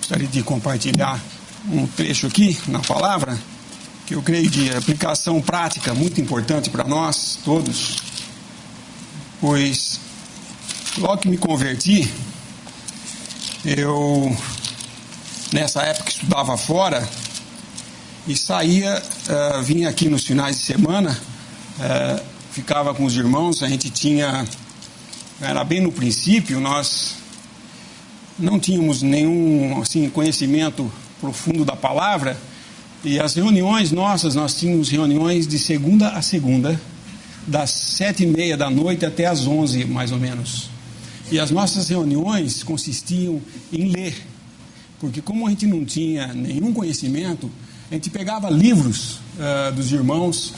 Gostaria de compartilhar um trecho aqui na palavra, que eu creio de aplicação prática muito importante para nós todos, pois logo que me converti, eu nessa época estudava fora e saía, vinha aqui nos finais de semana, ficava com os irmãos. A gente tinha, era bem no princípio, nós não tínhamos nenhum assim, conhecimento profundo da palavra, e as reuniões nossas, nós tínhamos reuniões de segunda a segunda, das 7h30 da noite até as 11 mais ou menos, e as nossas reuniões consistiam em ler, porque como a gente não tinha nenhum conhecimento, a gente pegava livros dos irmãos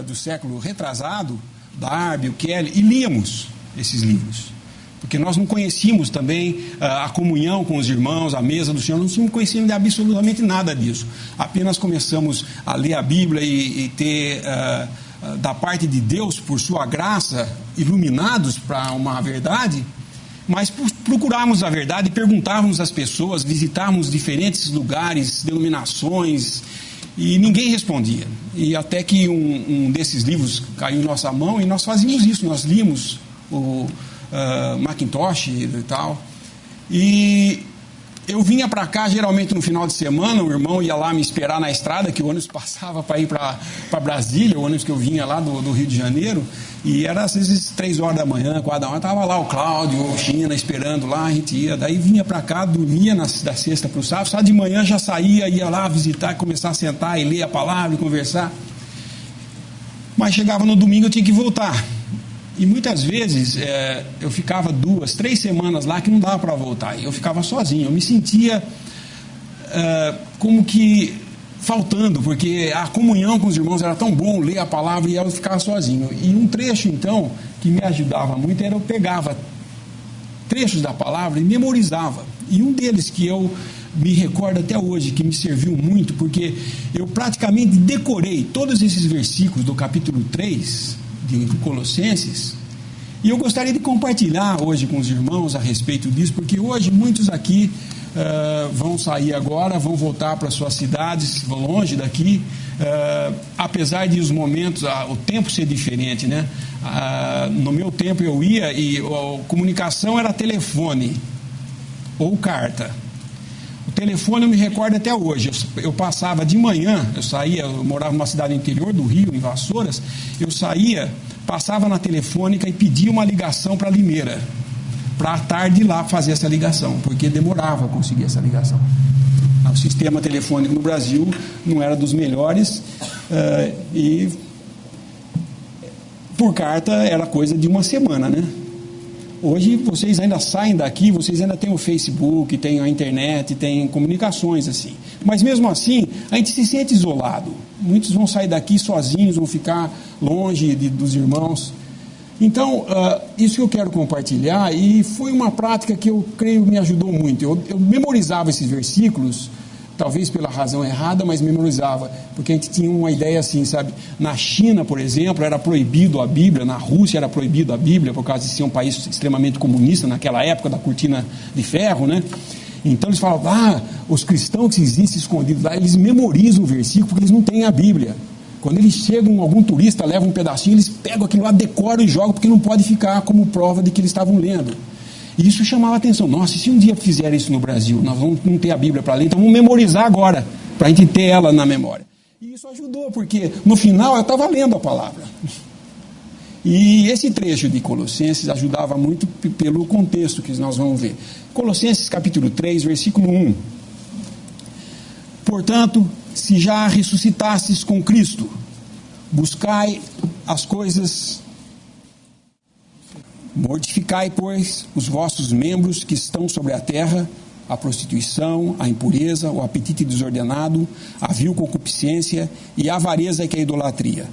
do século retrasado, Darby, o Kelly, e líamos esses livros. Porque nós não conhecíamos também a comunhão com os irmãos, a mesa do Senhor, não conhecíamos de absolutamente nada disso. Apenas começamos a ler a Bíblia e ter, da parte de Deus, por sua graça, iluminados para uma verdade, mas procurávamos a verdade, perguntávamos às pessoas, visitávamos diferentes lugares, denominações, e ninguém respondia. E até que um desses livros caiu em nossa mão, e nós fazíamos isso, nós líamos o Macintosh e tal, e eu vinha para cá geralmente no final de semana. O irmão ia lá me esperar na estrada, que o ônibus passava para ir para Brasília, o ônibus que eu vinha lá do Rio de Janeiro, e era às vezes 3 horas da manhã, 4 da manhã, estava lá o Cláudio, o China esperando lá, a gente ia, daí vinha para cá, dormia da sexta para o sábado, só de manhã já saía, ia lá visitar, começar a sentar e ler a palavra e conversar, mas chegava no domingo eu tinha que voltar. E muitas vezes eu ficava 2, 3 semanas lá que não dava para voltar. E eu ficava sozinho. Eu me sentia como que faltando, porque a comunhão com os irmãos era tão bom, ler a palavra, e eu ficava sozinho. E um trecho, então, que me ajudava muito era eu pegava trechos da palavra e memorizava. E um deles que eu me recordo até hoje, que me serviu muito, porque eu praticamente decorei todos esses versículos do capítulo 3 de Colossenses, e eu gostaria de compartilhar hoje com os irmãos a respeito disso, porque hoje muitos aqui vão sair agora, vão voltar para suas cidades, longe daqui, apesar de os momentos, o tempo ser diferente, né? No meu tempo eu ia e a comunicação era telefone ou carta. O telefone eu me recordo até hoje. Eu passava de manhã, eu morava numa cidade interior do Rio, em Vassouras, eu saía, passava na telefônica e pedia uma ligação para Limeira, para à tarde ir lá fazer essa ligação, porque demorava a conseguir essa ligação. O sistema telefônico no Brasil não era dos melhores, e por carta era coisa de uma semana, né? Hoje vocês ainda saem daqui, vocês ainda têm o Facebook, têm a internet, têm comunicações assim. Mas mesmo assim, a gente se sente isolado. Muitos vão sair daqui sozinhos, vão ficar longe dos irmãos. Então, isso que eu quero compartilhar, e foi uma prática que eu creio me ajudou muito. Eu memorizava esses versículos, talvez pela razão errada, mas memorizava, porque a gente tinha uma ideia assim, sabe? Na China, por exemplo, era proibido a Bíblia, na Rússia era proibido a Bíblia, por causa de ser um país extremamente comunista, naquela época da cortina de ferro, né? Então eles falavam, os cristãos que existem escondidos lá, eles memorizam o versículo, porque eles não têm a Bíblia. Quando eles chegam, algum turista leva um pedacinho, eles pegam aquilo lá, decoram e jogam, porque não pode ficar como prova de que eles estavam lendo. E isso chamava a atenção. Nossa, se um dia fizerem isso no Brasil, nós vamos não ter a Bíblia para ler, então vamos memorizar agora, para a gente ter ela na memória. E isso ajudou, porque no final eu estava lendo a palavra. E esse trecho de Colossenses ajudava muito pelo contexto que nós vamos ver. Colossenses capítulo 3, versículo 1. Portanto, se já ressuscitastes com Cristo, buscai as coisas... Mortificai, pois, os vossos membros que estão sobre a terra, a prostituição, a impureza, o apetite desordenado, a vil concupiscência e a avareza, que é a idolatria,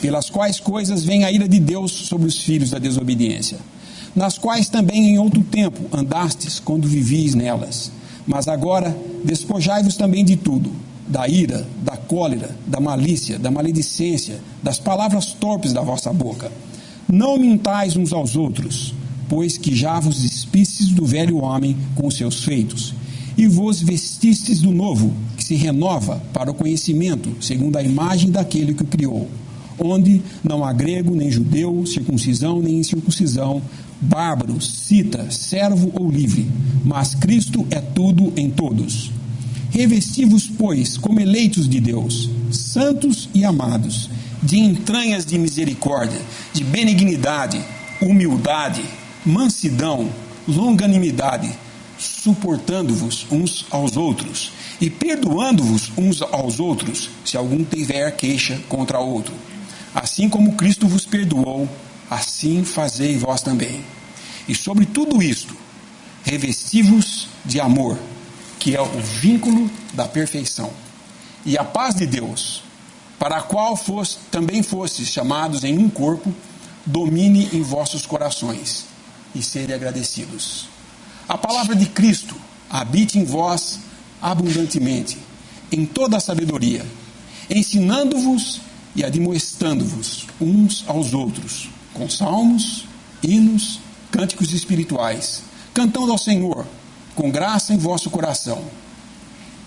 pelas quais coisas vem a ira de Deus sobre os filhos da desobediência, nas quais também em outro tempo andastes quando vivis nelas. Mas agora despojai-vos também de tudo, da ira, da cólera, da malícia, da maledicência, das palavras torpes da vossa boca. Não mintais uns aos outros, pois que já vos despistes do velho homem com os seus feitos, e vos vestistes do novo, que se renova para o conhecimento, segundo a imagem daquele que o criou, onde não há grego, nem judeu, circuncisão, nem incircuncisão, bárbaro, cita, servo ou livre, mas Cristo é tudo em todos. Revesti-vos, pois, como eleitos de Deus, santos e amados, de entranhas de misericórdia, de benignidade, humildade, mansidão, longanimidade, suportando-vos uns aos outros e perdoando-vos uns aos outros, se algum tiver queixa contra outro. Assim como Cristo vos perdoou, assim fazei vós também. E sobre tudo isto, revesti-vos de amor, que é o vínculo da perfeição. E a paz de Deus, para a qual também fostes chamados em um corpo, domine em vossos corações, e sede agradecidos. A palavra de Cristo habite em vós abundantemente, em toda a sabedoria, ensinando-vos e admoestando-vos uns aos outros, com salmos, hinos, cânticos espirituais, cantando ao Senhor, com graça em vosso coração.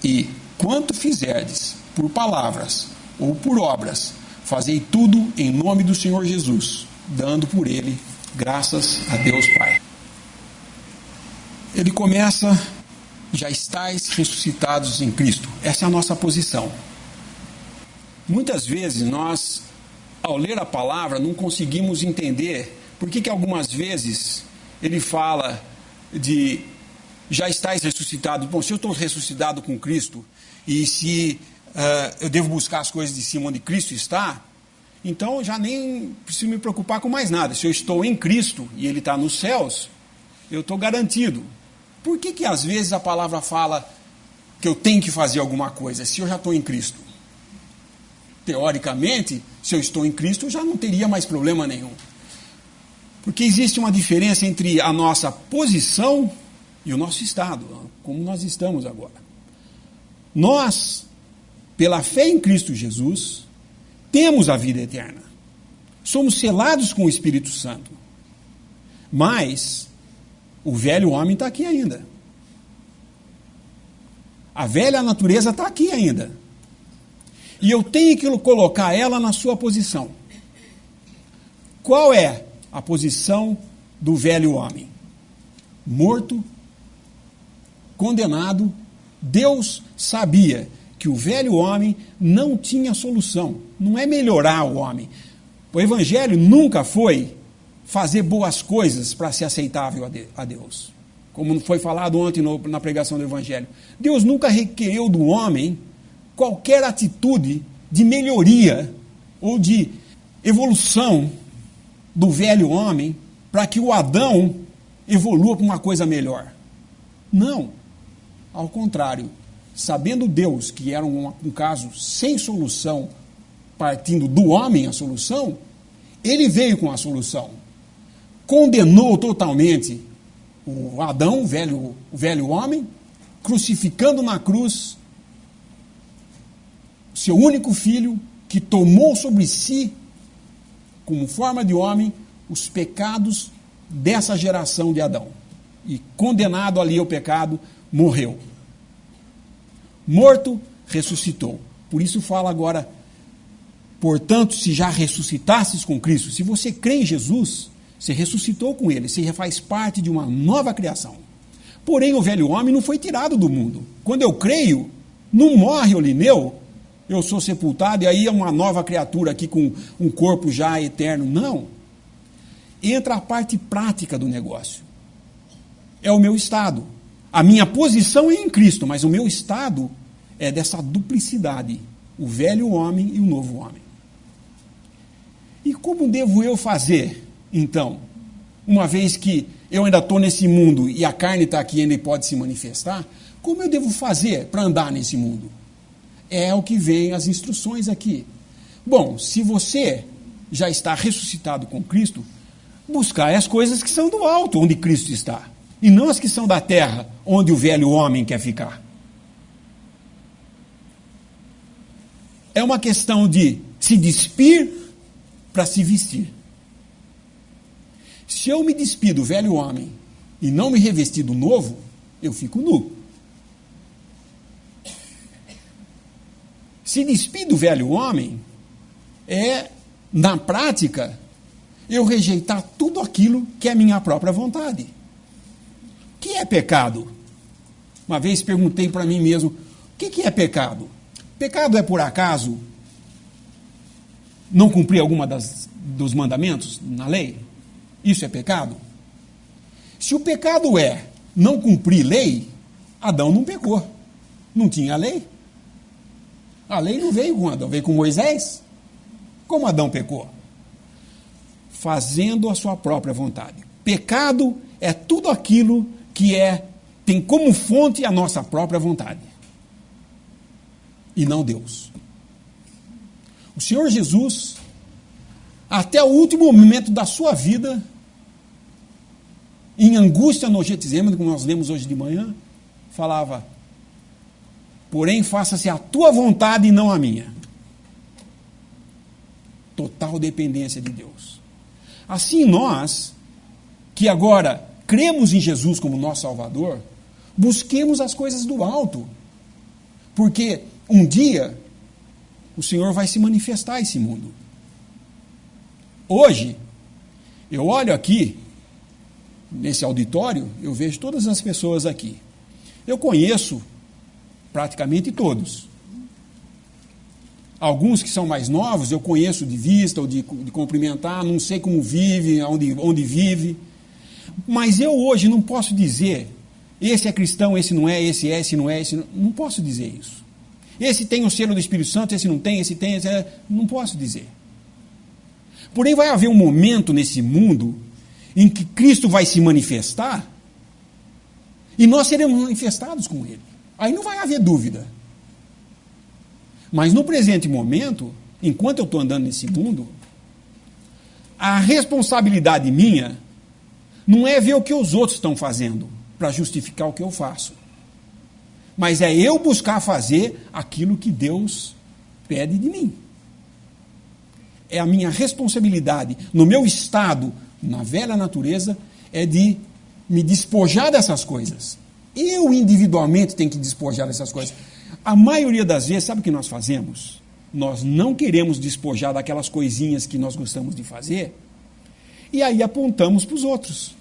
E, quanto fizerdes, por palavras ou por obras, fazei tudo em nome do Senhor Jesus, dando por ele graças a Deus Pai. Ele começa, já estáis ressuscitados em Cristo. Essa é a nossa posição. Muitas vezes nós, ao ler a palavra, não conseguimos entender por que algumas vezes ele fala de já estáis ressuscitados. Bom, se eu estou ressuscitado com Cristo e se eu devo buscar as coisas de cima onde Cristo está, então eu já nem preciso me preocupar com mais nada. Se eu estou em Cristo e Ele está nos céus, eu estou garantido. Por que às vezes a palavra fala que eu tenho que fazer alguma coisa, se eu já estou em Cristo? Teoricamente, se eu estou em Cristo, eu já não teria mais problema nenhum. Porque existe uma diferença entre a nossa posição e o nosso estado, como nós estamos agora. Nós, pela fé em Cristo Jesus, temos a vida eterna. Somos selados com o Espírito Santo. Mas o velho homem está aqui ainda. A velha natureza está aqui ainda. E eu tenho que colocar ela na sua posição. Qual é a posição do velho homem? Morto, condenado. Deus sabia que o velho homem não tinha solução. Não é melhorar o homem. O Evangelho nunca foi fazer boas coisas para ser aceitável a Deus. Como foi falado ontem na pregação do Evangelho. Deus nunca requereu do homem qualquer atitude de melhoria ou de evolução do velho homem para que o Adão evolua para uma coisa melhor. Não. Ao contrário, sabendo Deus que era um caso sem solução, partindo do homem a solução, ele veio com a solução. Condenou totalmente o Adão, o velho homem, crucificando na cruz seu único filho, que tomou sobre si, como forma de homem, os pecados dessa geração de Adão. E condenado ali ao pecado, morreu. Morto, ressuscitou. Por isso fala agora, portanto, se já ressuscitasses com Cristo, se você crê em Jesus, você ressuscitou com Ele, você já faz parte de uma nova criação. Porém, o velho homem não foi tirado do mundo. Quando eu creio, não morre o Lineu, eu sou sepultado e aí é uma nova criatura aqui com um corpo já eterno. Não. Entra a parte prática do negócio. É o meu estado. A minha posição é em Cristo, mas o meu estado é dessa duplicidade. O velho homem e o novo homem. E como devo eu fazer, então? Uma vez que eu ainda estou nesse mundo e a carne está aqui e ainda pode se manifestar, como eu devo fazer para andar nesse mundo? É o que vem as instruções aqui. Bom, se você já está ressuscitado com Cristo, buscar as coisas que são do alto, onde Cristo está, e não as que são da terra, onde o velho homem quer ficar. É uma questão de se despir para se vestir. Se eu me despir do velho homem e não me revestir do novo, eu fico nu. Se despir do velho homem é, na prática, eu rejeitar tudo aquilo que é minha própria vontade. O que é pecado? Uma vez perguntei para mim mesmo, o que é pecado? Pecado é, por acaso, não cumprir alguma dos mandamentos na lei? Isso é pecado? Se o pecado é não cumprir lei, Adão não pecou. Não tinha lei. A lei não veio com Adão, veio com Moisés. Como Adão pecou? Fazendo a sua própria vontade. Pecado é tudo aquilo que tem como fonte a nossa própria vontade. E não Deus. O Senhor Jesus, até o último momento da sua vida, em angústia no Getsemane, como nós lemos hoje de manhã, falava: porém faça-se a tua vontade e não a minha. Total dependência de Deus. Assim nós, que agora cremos em Jesus como nosso Salvador, busquemos as coisas do alto, porque um dia o Senhor vai se manifestar a esse mundo. Hoje, eu olho aqui, nesse auditório, eu vejo todas as pessoas aqui. Eu conheço praticamente todos. Alguns que são mais novos, eu conheço de vista ou de cumprimentar, não sei como vive, onde vive. Mas eu hoje não posso dizer, esse é cristão, esse não é, esse não é, esse não... Não posso dizer isso. Esse tem o selo do Espírito Santo, esse não tem, esse tem, esse é... Não posso dizer. Porém, vai haver um momento nesse mundo em que Cristo vai se manifestar e nós seremos manifestados com Ele. Aí não vai haver dúvida. Mas no presente momento, enquanto eu estou andando nesse mundo, a responsabilidade minha não é ver o que os outros estão fazendo para justificar o que eu faço. Mas é eu buscar fazer aquilo que Deus pede de mim. É a minha responsabilidade, no meu estado, na velha natureza, é de me despojar dessas coisas. Eu individualmente tenho que despojar dessas coisas. A maioria das vezes, sabe o que nós fazemos? Nós não queremos despojar daquelas coisinhas que nós gostamos de fazer, e aí apontamos para os outros.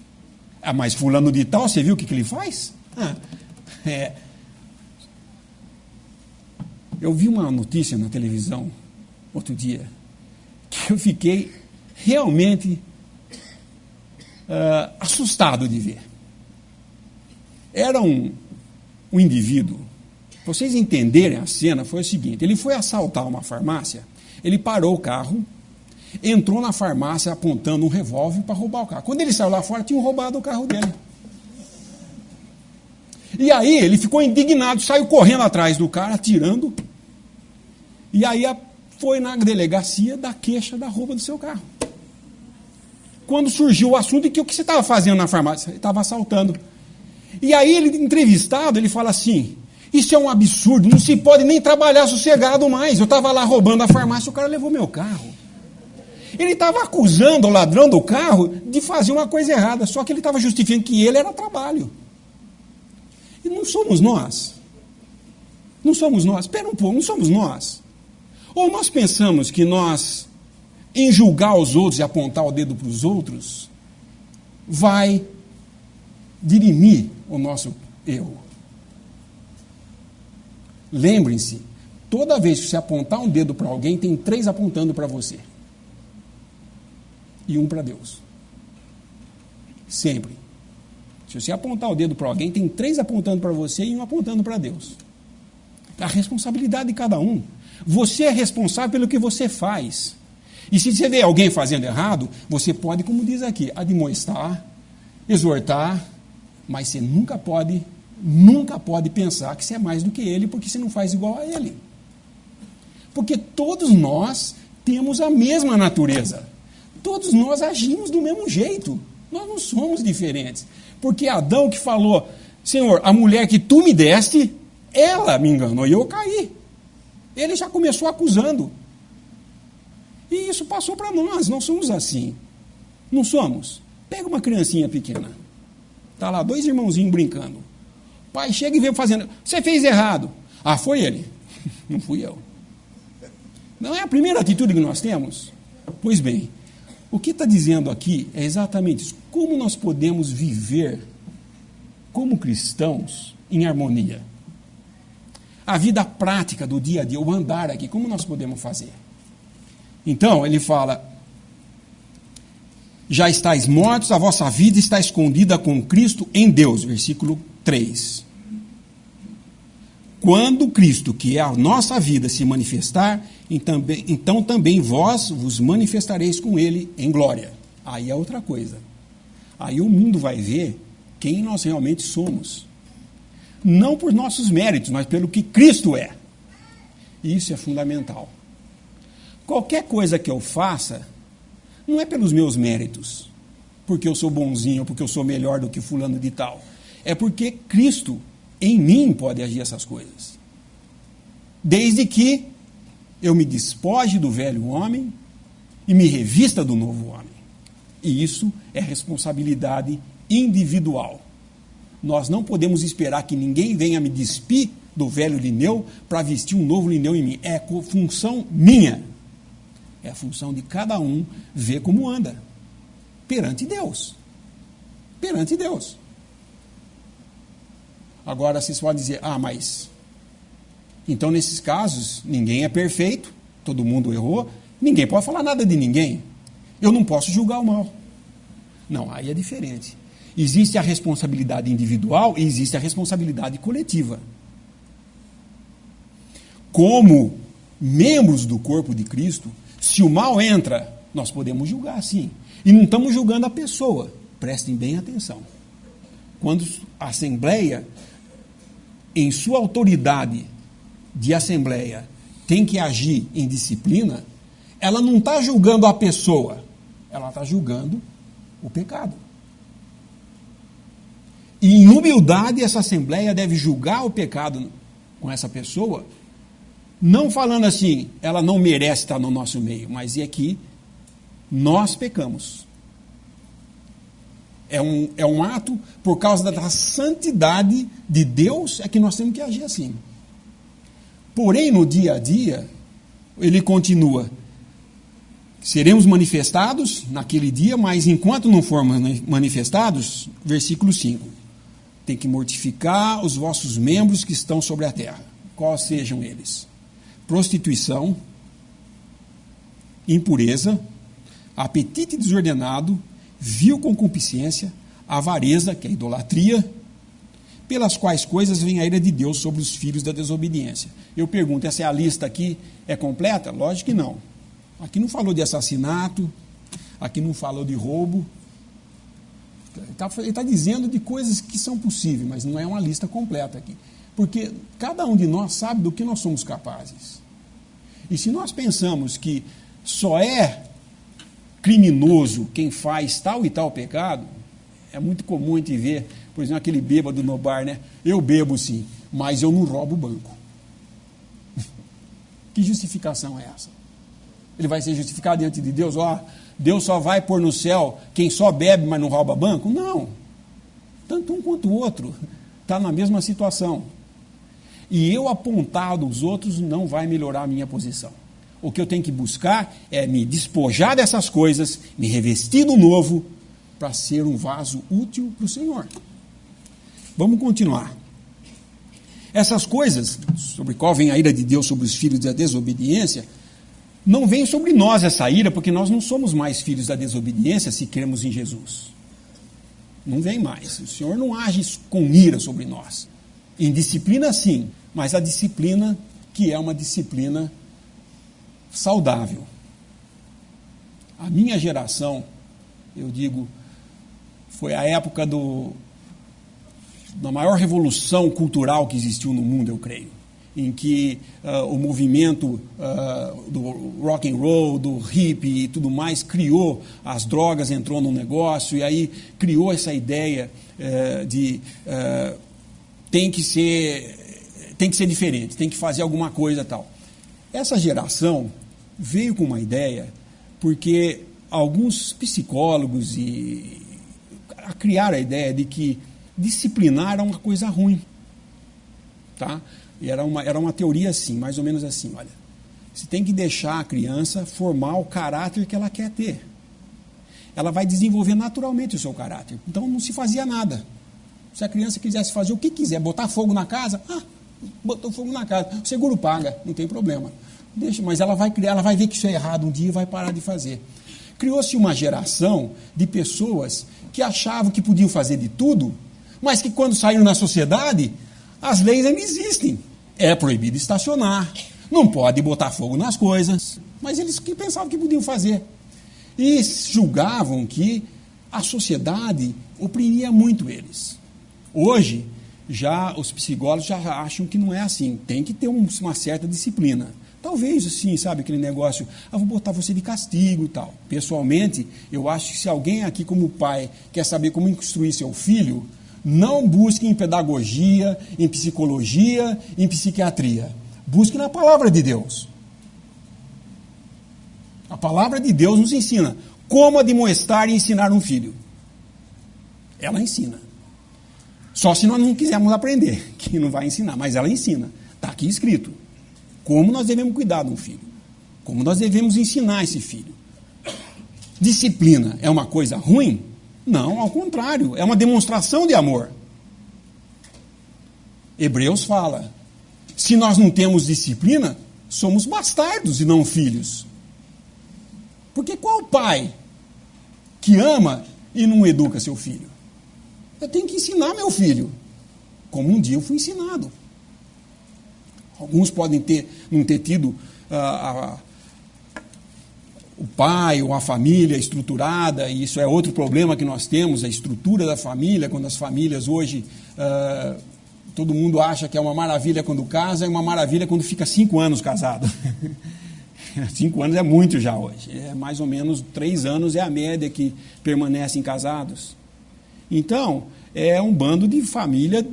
Ah, mas fulano de tal, você viu o que ele faz? Eu vi uma notícia na televisão outro dia, que eu fiquei realmente assustado de ver. Era um indivíduo. Para vocês entenderem a cena, foi o seguinte: ele foi assaltar uma farmácia, ele parou o carro, entrou na farmácia apontando um revólver para roubar o carro. Quando ele saiu lá fora, tinham roubado o carro dele. E aí ele ficou indignado, saiu correndo atrás do cara, atirando, e aí foi na delegacia dar queixa da rouba do seu carro. Quando surgiu o assunto de que o que você estava fazendo na farmácia? Ele estava assaltando. E aí ele, entrevistado, ele fala assim: isso é um absurdo, não se pode nem trabalhar sossegado mais. Eu estava lá roubando a farmácia, o cara levou meu carro. Ele estava acusando o ladrão do carro de fazer uma coisa errada, só que ele estava justificando que ele era trabalho. E não somos nós. Não somos nós. Espera um pouco, não somos nós. Ou nós pensamos que nós, em julgar os outros e apontar o dedo para os outros, vai dirimir o nosso erro. Lembrem-se, toda vez que você apontar um dedo para alguém, tem 3 apontando para você. E 1 para Deus. Sempre. Se você apontar o dedo para alguém, tem 3 apontando para você e 1 apontando para Deus. A responsabilidade de cada um. Você é responsável pelo que você faz. E se você vê alguém fazendo errado, você pode, como diz aqui, admoestar, exortar, mas você nunca pode pensar que você é mais do que ele, porque você não faz igual a ele. Porque todos nós temos a mesma natureza. Todos nós agimos do mesmo jeito. Nós não somos diferentes. Porque Adão que falou: Senhor, a mulher que tu me deste, ela me enganou e eu caí. Ele já começou acusando. E isso passou para nós. Nós somos assim. Não somos? Pega uma criancinha pequena. Está lá 2 irmãozinhos brincando. O pai chega e vê fazendo: você fez errado. Ah, foi ele. Não fui eu. Não é a primeira atitude que nós temos? Pois bem, o que está dizendo aqui é exatamente isso. Como nós podemos viver como cristãos em harmonia? A vida prática do dia a dia, o andar aqui, como nós podemos fazer? Então, ele fala: já estáis mortos, a vossa vida está escondida com Cristo em Deus. Versículo 3. Quando Cristo, que é a nossa vida, se manifestar, então também vós vos manifestareis com Ele em glória. Aí é outra coisa. Aí o mundo vai ver quem nós realmente somos. Não por nossos méritos, mas pelo que Cristo é. Isso é fundamental. Qualquer coisa que eu faça, não é pelos meus méritos, porque eu sou bonzinho, porque eu sou melhor do que fulano de tal. É porque Cristo em mim pode agir essas coisas. Desde que eu me despoje do velho homem e me revista do novo homem. E isso é responsabilidade individual. Nós não podemos esperar que ninguém venha me despir do velho Lineu para vestir um novo Lineu em mim. É função minha. É a função de cada um ver como anda. Perante Deus. Perante Deus. Agora vocês podem dizer: mas então nesses casos ninguém é perfeito, todo mundo errou, ninguém pode falar nada de ninguém. Eu não posso julgar o mal. Não, aí é diferente. Existe a responsabilidade individual e existe a responsabilidade coletiva. Como membros do corpo de Cristo, se o mal entra, nós podemos julgar, sim. E não estamos julgando a pessoa. Prestem bem atenção. Quando a Assembleia, em sua autoridade de Assembleia, tem que agir em disciplina, ela não está julgando a pessoa, ela está julgando o pecado. E em humildade, essa Assembleia deve julgar o pecado com essa pessoa, não falando assim: ela não merece estar no nosso meio, mas é que nós pecamos. É um ato, por causa da santidade de Deus, é que nós temos que agir assim. Porém, no dia a dia, ele continua: seremos manifestados naquele dia, mas enquanto não formos manifestados, versículo 5, tem que mortificar os vossos membros que estão sobre a terra. Quais sejam eles? Prostituição, impureza, apetite desordenado, vil concupiscência, avareza, que é idolatria, pelas quais coisas vem a ira de Deus sobre os filhos da desobediência. Eu pergunto: essa é a lista aqui? É completa? Lógico que não. Aqui não falou de assassinato, aqui não falou de roubo. Ele está dizendo de coisas que são possíveis, mas não é uma lista completa aqui. Porque cada um de nós sabe do que nós somos capazes. E se nós pensamos que só é criminoso quem faz tal e tal pecado, é muito comum a gente ver, por exemplo, aquele bêbado no bar, né? Eu bebo sim, mas eu não roubo o banco. Que justificação é essa? Ele vai ser justificado diante de Deus? Deus só vai pôr no céu quem só bebe, mas não rouba banco? Não. Tanto um quanto o outro está na mesma situação. E eu apontar dos outros não vai melhorar a minha posição. O que eu tenho que buscar é me despojar dessas coisas, me revestir do novo, para ser um vaso útil para o Senhor. Vamos continuar. Essas coisas, sobre qual vem a ira de Deus sobre os filhos da desobediência, não vem sobre nós essa ira, porque nós não somos mais filhos da desobediência se cremos em Jesus. Não vem mais. O Senhor não age com ira sobre nós. Em disciplina, sim, mas a disciplina que é uma disciplina saudável. A minha geração, eu digo, foi a época da maior revolução cultural que existiu no mundo, eu creio, em que o movimento do rock and roll, do hippie e tudo mais criou as drogas, entrou no negócio, e aí criou essa ideia de tem que ser diferente, tem que fazer alguma coisa tal. Essa geração veio com uma ideia porque alguns psicólogos criaram a ideia de que disciplinar era uma coisa ruim, tá? E era uma teoria assim, mais ou menos assim: olha, Você tem que deixar a criança formar o caráter que ela quer ter. Ela vai desenvolver naturalmente o seu caráter. Então não se fazia nada. Se a criança quisesse fazer o que quiser, botar fogo na casa, botou fogo na casa. O seguro paga, não tem problema. Deixa, mas ela vai criar, ela vai ver que isso é errado um dia e vai parar de fazer. Criou-se uma geração de pessoas que achavam que podiam fazer de tudo, mas que quando saíram na sociedade, as leis ainda existem. É proibido estacionar, não pode botar fogo nas coisas, mas eles que pensavam que podiam fazer. E julgavam que a sociedade oprimia muito eles. Hoje, já os psicólogos já acham que não é assim, tem que ter uma certa disciplina. Talvez, assim, sabe, aquele negócio, vou botar você de castigo e tal. Pessoalmente, eu acho que se alguém aqui como pai quer saber como instruir seu filho, não busque em pedagogia, em psicologia, em psiquiatria. Busque na palavra de Deus. A palavra de Deus nos ensina como admoestar e ensinar um filho. Ela ensina. Só se nós não quisermos aprender, que não vai ensinar, mas ela ensina. Está aqui escrito. Como nós devemos cuidar de um filho. Como nós devemos ensinar esse filho. Disciplina é uma coisa ruim? Não, ao contrário, é uma demonstração de amor. Hebreus fala, se nós não temos disciplina, somos bastardos e não filhos. Porque qual pai que ama e não educa seu filho? Eu tenho que ensinar meu filho, como um dia eu fui ensinado. Alguns podem não ter tido o pai ou a família estruturada, e isso é outro problema que nós temos, a estrutura da família, quando as famílias hoje, todo mundo acha que é uma maravilha quando casa, é uma maravilha quando fica 5 anos casado. 5 anos é muito já hoje, é mais ou menos 3 anos é a média que permanecem casados. Então, é um bando de família,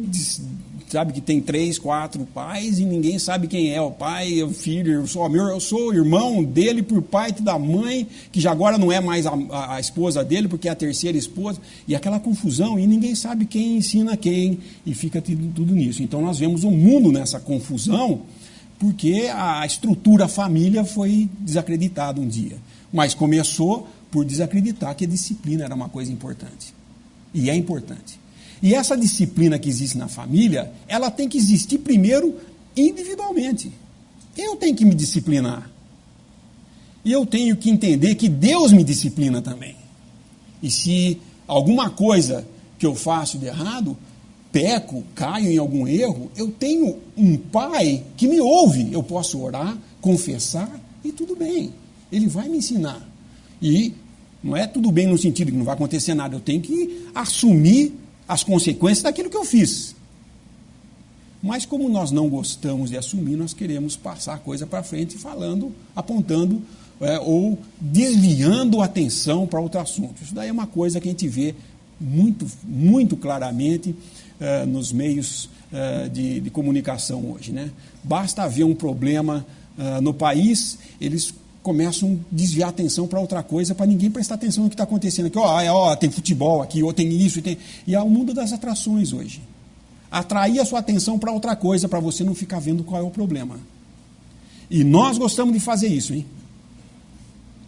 sabe, que tem 3, 4 pais e ninguém sabe quem é o pai, o filho, eu sou irmão dele por parte da mãe, que já agora não é mais a esposa dele, porque é a terceira esposa, e aquela confusão, e ninguém sabe quem ensina quem, e fica tudo nisso. Então nós vemos o mundo nessa confusão, porque a estrutura família foi desacreditada um dia. Mas começou por desacreditar que a disciplina era uma coisa importante. E é importante. E essa disciplina que existe na família, ela tem que existir primeiro individualmente. Eu tenho que me disciplinar. E eu tenho que entender que Deus me disciplina também. E se alguma coisa que eu faço de errado, peco, caio em algum erro, eu tenho um pai que me ouve. Eu posso orar, confessar e tudo bem. Ele vai me ensinar. E não é tudo bem no sentido que não vai acontecer nada. Eu tenho que assumir as consequências daquilo que eu fiz. Mas como nós não gostamos de assumir, nós queremos passar a coisa para frente falando, apontando ou desviando a atenção para outro assunto. Isso daí é uma coisa que a gente vê muito, muito claramente nos meios de comunicação hoje, né? Basta haver um problema no país, eles começam a desviar a atenção para outra coisa, para ninguém prestar atenção no que está acontecendo aqui. Tem futebol aqui, ou tem isso, e é o mundo das atrações hoje. Atrair a sua atenção para outra coisa, para você não ficar vendo qual é o problema. E nós gostamos de fazer isso, hein?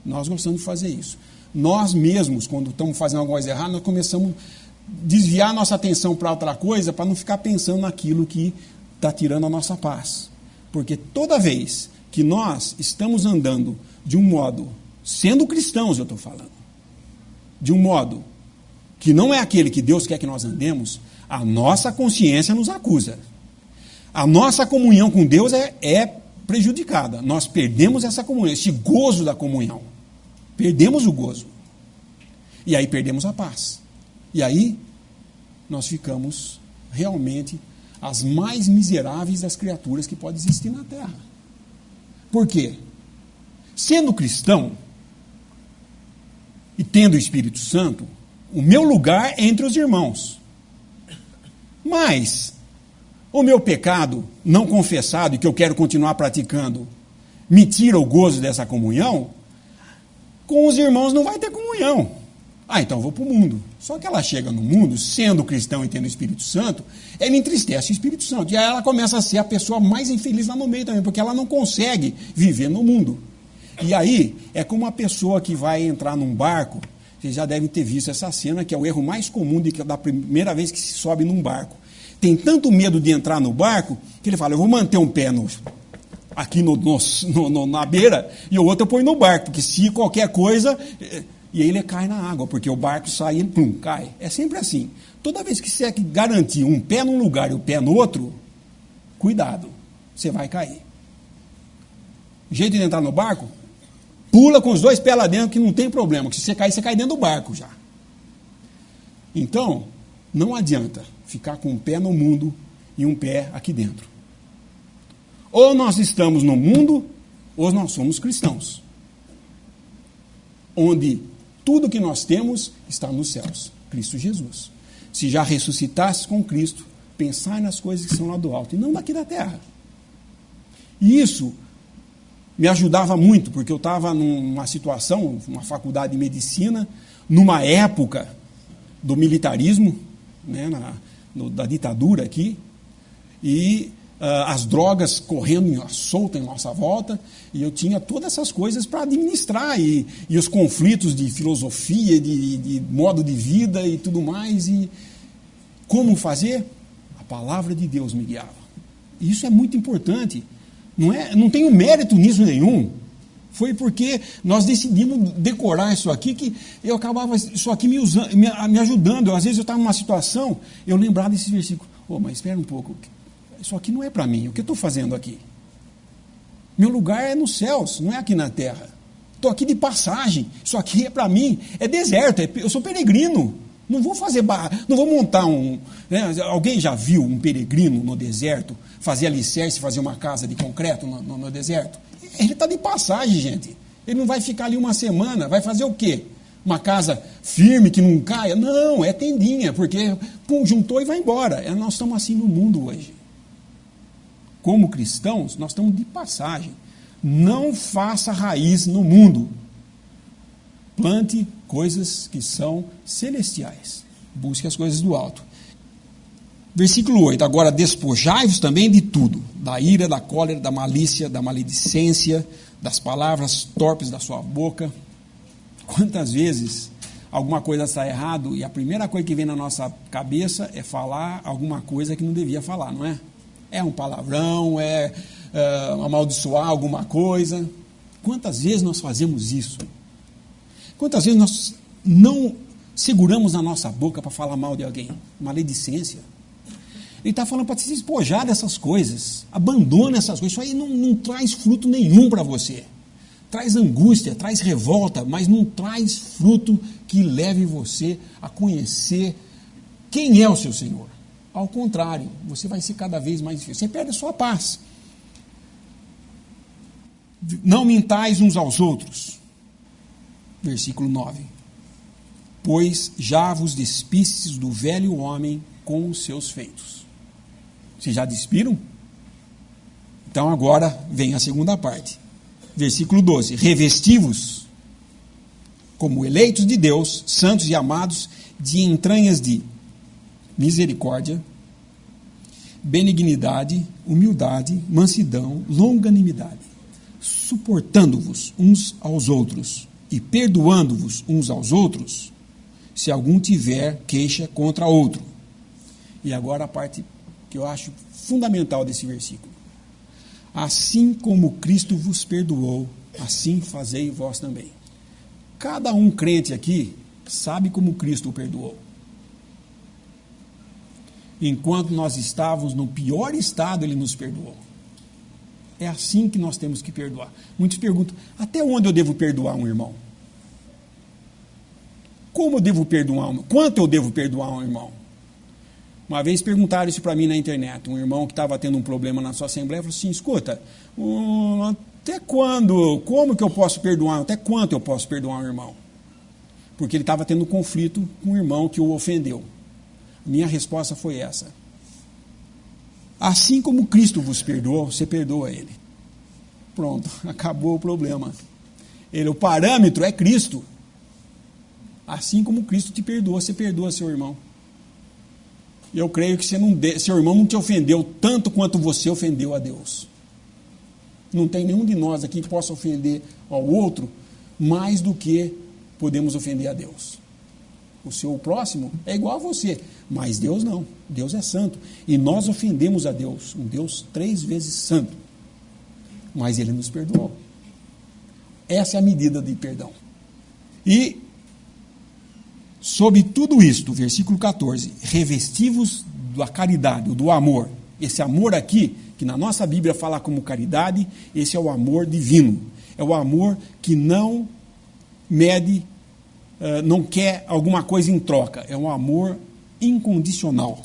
Nós gostamos de fazer isso. Nós mesmos, quando estamos fazendo alguma coisa errada, nós começamos a desviar a nossa atenção para outra coisa, para não ficar pensando naquilo que está tirando a nossa paz. Porque toda vez que nós estamos andando de um modo, sendo cristãos eu estou falando, de um modo que não é aquele que Deus quer que nós andemos, a nossa consciência nos acusa. A nossa comunhão com Deus é prejudicada. Nós perdemos essa comunhão, esse gozo da comunhão. Perdemos o gozo. E aí perdemos a paz. E aí nós ficamos realmente as mais miseráveis das criaturas que podem existir na Terra. Por quê? Sendo cristão e tendo o Espírito Santo, o meu lugar é entre os irmãos. Mas o meu pecado não confessado e que eu quero continuar praticando me tira o gozo dessa comunhão, com os irmãos não vai ter comunhão. Então eu vou para o mundo. Só que ela chega no mundo, sendo cristão e tendo o Espírito Santo, ela entristece o Espírito Santo. E aí ela começa a ser a pessoa mais infeliz lá no meio também, porque ela não consegue viver no mundo. E aí, é como uma pessoa que vai entrar num barco, vocês já devem ter visto essa cena, que é o erro mais comum da primeira vez que se sobe num barco. Tem tanto medo de entrar no barco, que ele fala, eu vou manter um pé aqui na beira, e o outro eu ponho no barco, porque se qualquer coisa... E aí ele cai na água, porque o barco sai e ele cai. É sempre assim. Toda vez que você garantir um pé num lugar e o pé no outro, cuidado, você vai cair. O jeito de entrar no barco, pula com os dois pés lá dentro, que não tem problema, que se você cair dentro do barco já. Então, não adianta ficar com um pé no mundo e um pé aqui dentro. Ou nós estamos no mundo, ou nós somos cristãos. Onde tudo que nós temos está nos céus, Cristo Jesus. Se já ressuscitasse com Cristo, pensar nas coisas que são lá do alto, e não daqui da terra. E isso me ajudava muito, porque eu estava numa situação, uma faculdade de medicina, numa época do militarismo, né, da ditadura aqui, e as drogas correndo solta em nossa volta, e eu tinha todas essas coisas para administrar, e os conflitos de filosofia, de modo de vida e tudo mais, e como fazer? A palavra de Deus me guiava. E isso é muito importante, não tenho mérito nisso nenhum, foi porque nós decidimos decorar isso aqui, que eu acabava isso aqui me ajudando. Às vezes eu estava numa situação, eu lembrava desse versículo, mas espera um pouco, isso aqui não é para mim, o que eu estou fazendo aqui? Meu lugar é nos céus, não é aqui na terra. Estou aqui de passagem, isso aqui é para mim, é deserto, eu sou peregrino, não vou não vou montar né? Alguém já viu um peregrino no deserto fazer alicerce, fazer uma casa de concreto no deserto? Ele está de passagem, gente, ele não vai ficar ali uma semana, vai fazer o quê? Uma casa firme que não caia? Não, é tendinha, porque juntou e vai embora. Nós estamos assim no mundo hoje. Como cristãos, nós estamos de passagem. Não faça raiz no mundo. Plante coisas que são celestiais. Busque as coisas do alto. Versículo 8. Agora, despojai-vos também de tudo. Da ira, da cólera, da malícia, da maledicência, das palavras torpes da sua boca. Quantas vezes alguma coisa está errado e a primeira coisa que vem na nossa cabeça é falar alguma coisa que não devia falar, não é? É um palavrão, amaldiçoar alguma coisa. Quantas vezes nós fazemos isso? Quantas vezes nós não seguramos a nossa boca para falar mal de alguém? Maledicência. Ele está falando para se despojar dessas coisas. Abandona essas coisas. Isso aí não traz fruto nenhum para você. Traz angústia, traz revolta, mas não traz fruto que leve você a conhecer quem é o seu Senhor. Ao contrário, você vai ser cada vez mais difícil. Você perde a sua paz. Não mintais uns aos outros. Versículo 9. Pois já vos despistes do velho homem com os seus feitos. Vocês já despiram? Então agora vem a segunda parte. Versículo 12. Revesti-vos como eleitos de Deus, santos e amados, de entranhas de misericórdia, benignidade, humildade, mansidão, longanimidade, suportando-vos uns aos outros e perdoando-vos uns aos outros, se algum tiver queixa contra outro. E agora a parte que eu acho fundamental desse versículo. Assim como Cristo vos perdoou, assim fazei vós também. Cada um crente aqui sabe como Cristo o perdoou. Enquanto nós estávamos no pior estado, Ele nos perdoou. É assim que nós temos que perdoar. Muitos perguntam, até onde eu devo perdoar um irmão? Como eu devo perdoar? Quanto eu devo perdoar um irmão? Uma vez perguntaram isso para mim na internet. Um irmão que estava tendo um problema na sua assembleia falou assim, escuta, até quando, como que eu posso perdoar? Até quanto eu posso perdoar um irmão? Porque ele estava tendo um conflito com um irmão que o ofendeu. Minha resposta foi essa. Assim como Cristo vos perdoou, você perdoa ele. Pronto, acabou o problema. O parâmetro é Cristo. Assim como Cristo te perdoa, você perdoa seu irmão. Eu creio que seu irmão não te ofendeu tanto quanto você ofendeu a Deus. Não tem nenhum de nós aqui que possa ofender ao outro mais do que podemos ofender a Deus. O seu próximo é igual a você, mas Deus não. Deus é santo. E nós ofendemos a Deus, um Deus 3 vezes santo. Mas Ele nos perdoou. Essa é a medida de perdão. E, sobre tudo isto, versículo 14, revesti-vos da caridade, do amor. Esse amor aqui, que na nossa Bíblia fala como caridade, esse é o amor divino. É o amor que não mede, não quer alguma coisa em troca. É um amor incondicional.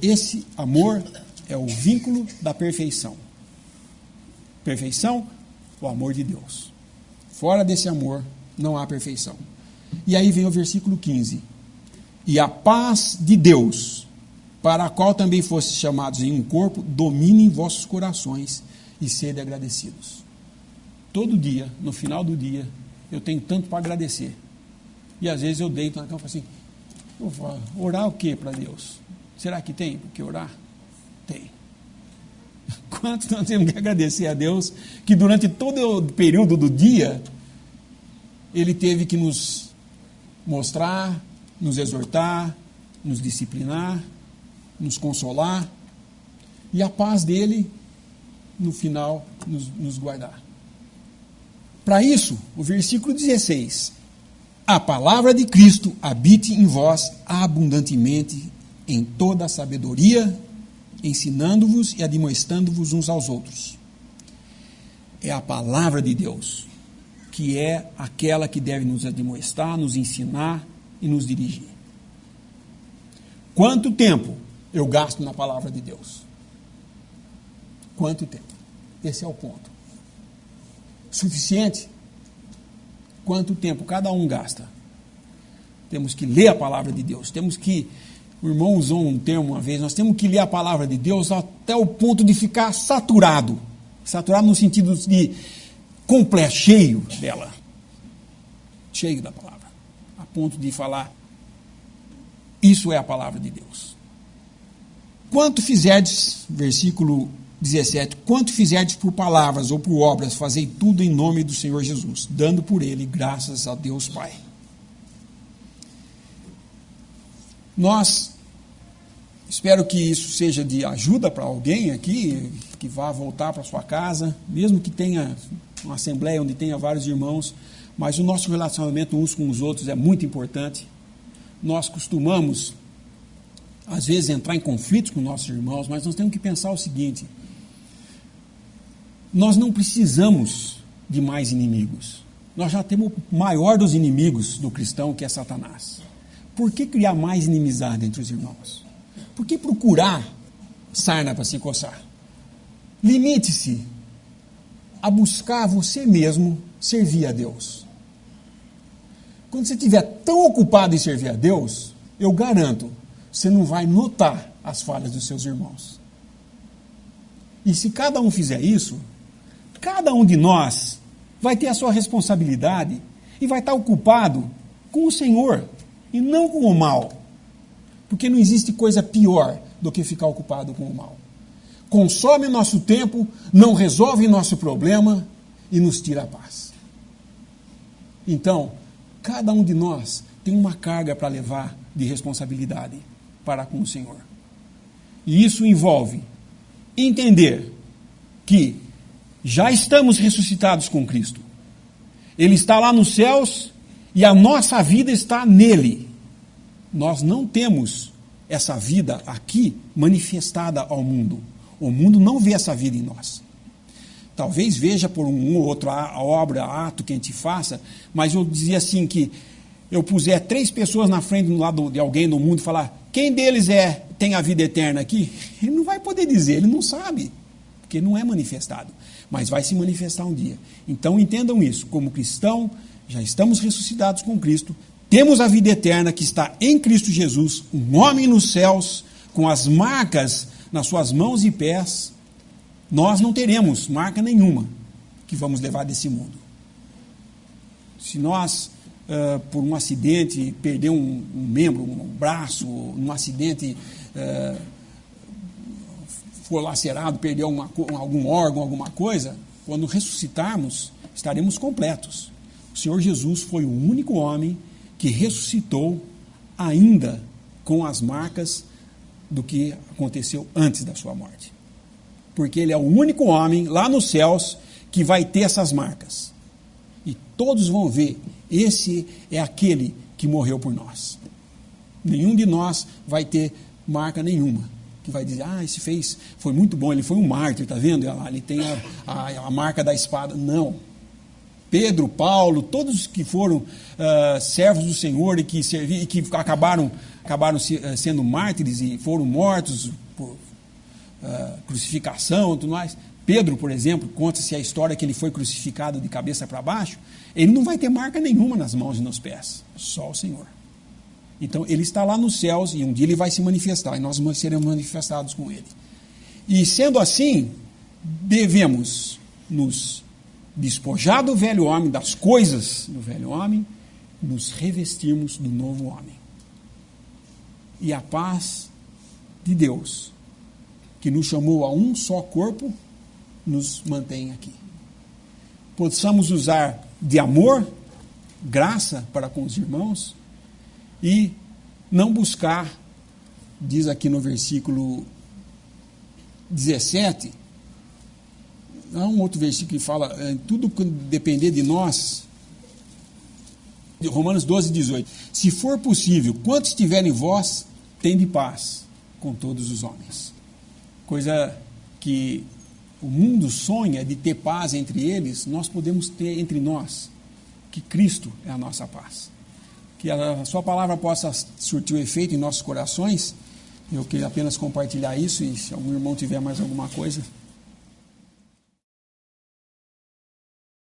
Esse amor é o vínculo da perfeição. Perfeição, o amor de Deus. Fora desse amor, não há perfeição. E aí vem o versículo 15. E a paz de Deus, para a qual também fostes chamados em um corpo, domine em vossos corações e sede agradecidos. Todo dia, no final do dia, eu tenho tanto para agradecer. E às vezes eu deito na cama e falo assim, eu vou orar o que para Deus? Será que tem por que orar? Tem. Quanto nós temos que agradecer a Deus que durante todo o período do dia Ele teve que nos mostrar, nos exortar, nos disciplinar, nos consolar e a paz dele no final nos guardar. Para isso, o versículo 16, a palavra de Cristo habite em vós abundantemente em toda a sabedoria, ensinando-vos e admoestando-vos uns aos outros. É a palavra de Deus que é aquela que deve nos admoestar, nos ensinar e nos dirigir. Quanto tempo eu gasto na palavra de Deus? Quanto tempo? Esse é o ponto. Suficiente? Quanto tempo cada um gasta? Temos que ler a palavra de Deus, temos que, o irmão usou um termo uma vez, nós temos que ler a palavra de Deus até o ponto de ficar saturado. Saturado no sentido de completo, cheio dela. Cheio da palavra. A ponto de falar, isso é a palavra de Deus. Quanto fizerdes, versículo 17, quanto fizerdes por palavras ou por obras, fazei tudo em nome do Senhor Jesus, dando por ele graças a Deus Pai. Nós, espero que isso seja de ajuda para alguém aqui, que vá voltar para sua casa, mesmo que tenha uma assembleia onde tenha vários irmãos, mas o nosso relacionamento uns com os outros é muito importante. Nós costumamos, às vezes, entrar em conflitos com nossos irmãos, mas nós temos que pensar o seguinte, nós não precisamos de mais inimigos. Nós já temos o maior dos inimigos do cristão, que é Satanás. Por que criar mais inimizade entre os irmãos? Por que procurar sarna para se coçar? Limite-se a buscar você mesmo servir a Deus. Quando você estiver tão ocupado em servir a Deus, eu garanto, você não vai notar as falhas dos seus irmãos. E se cada um fizer isso, cada um de nós vai ter a sua responsabilidade e vai estar ocupado com o Senhor e não com o mal. Porque não existe coisa pior do que ficar ocupado com o mal. Consome nosso tempo, não resolve nosso problema e nos tira a paz. Então, cada um de nós tem uma carga para levar de responsabilidade para com o Senhor. E isso envolve entender que já estamos ressuscitados com Cristo. Ele está lá nos céus e a nossa vida está nele. Nós não temos essa vida aqui manifestada ao mundo. O mundo não vê essa vida em nós. Talvez veja por um ou outro obra, ato que a gente faça, mas eu dizia assim que eu puser 3 pessoas na frente do lado de alguém no mundo e falar, quem deles tem a vida eterna aqui? Ele não vai poder dizer, ele não sabe, porque não é manifestado, mas vai se manifestar um dia. Então entendam isso, como cristão, já estamos ressuscitados com Cristo, temos a vida eterna que está em Cristo Jesus, um homem nos céus, com as marcas nas suas mãos e pés. Nós não teremos marca nenhuma que vamos levar desse mundo. Se nós por um acidente, perdeu um membro, um braço, num acidente, for lacerado, perdeu algum órgão, alguma coisa, quando ressuscitarmos, estaremos completos. O Senhor Jesus foi o único homem que ressuscitou ainda com as marcas do que aconteceu antes da sua morte. Porque ele é o único homem lá nos céus que vai ter essas marcas. E todos vão ver, esse é aquele que morreu por nós. Nenhum de nós vai ter marca nenhuma, que vai dizer, esse foi muito bom, ele foi um mártir, está vendo? Ele tem a marca da espada. Não. Pedro, Paulo, todos que foram servos do Senhor e que serviram, e que acabaram sendo mártires e foram mortos por crucificação e tudo mais. Pedro, por exemplo, conta-se a história que ele foi crucificado de cabeça para baixo, ele não vai ter marca nenhuma nas mãos e nos pés, só o Senhor. Então, ele está lá nos céus e um dia ele vai se manifestar e nós seremos manifestados com ele. E sendo assim, devemos nos despojar do velho homem, das coisas do velho homem, nos revestirmos do novo homem. E a paz de Deus, que nos chamou a um só corpo, nos mantém aqui. Possamos usar de amor, graça para com os irmãos e não buscar, diz aqui no versículo 17, há um outro versículo que fala, tudo que depender de nós, Romanos 12, 18, se for possível, quantos estiverem em vós, tende paz com todos os homens. Coisa que o mundo sonha de ter paz entre eles, nós podemos ter entre nós, que Cristo é a nossa paz. Que a sua palavra possa surtir o efeito em nossos corações. Eu queria apenas compartilhar isso, e se algum irmão tiver mais alguma coisa,